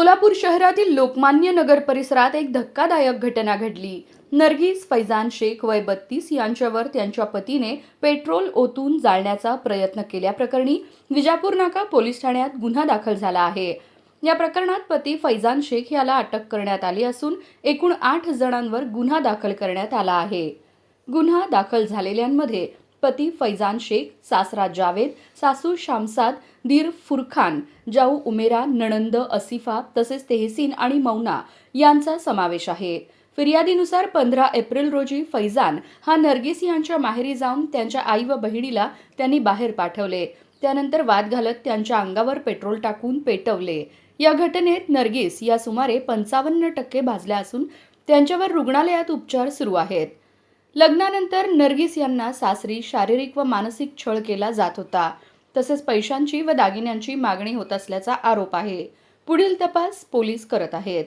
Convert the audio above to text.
सोलापूर शहरातील लोकमान्य नगर परिसरात एक धक्कादायक घटना घडली। नरगिस फैजान शेख वय 32 यांच्यावर त्यांच्या पतीने पेट्रोल ओतून जाळण्याचा प्रयत्न केल्याप्रकरणी विजापूर नाका पोलीस ठाण्यात गुन्हा दाखल झाला आहे। या प्रकरणात पती फैजान शेख याला अटक करण्यात आली असून एकूण 8 जणांवर गुन्हा दाखल करण्यात आला आहे। गुन्हा दाखल झालेल्यांमध्ये पती फैजान शेख, सासरा जावेद, सासू शामसाद, दीर फुरखान, जाऊ उमेरा, नणंद असिफा तसेच तेहसीन आणि मौना यांचा समावेश आहे। फिर्यादीनुसार 15 एप्रिल रोजी फैजान हा नरगिस यांच्या माहेरी जाऊन त्यांच्या आई व बहिणीला त्यांनी बाहेर पाठवले। त्यानंतर वाद घालत त्यांच्या अंगावर पेट्रोल टाकून पेटवले। या घटनेत नरगिस या सुमारे 55% भाजल्या असून त्यांच्यावर रुग्णालयात उपचार सुरू आहेत। लग्नानंतर नरगिस यांना सासरी शारीरिक व मानसिक छळ केला जात होता। तसेच पैशांची व दागिन्यांची मागणी होत असल्याचा आरोप आहे। पुढील तपास पोलीस करत आहेत।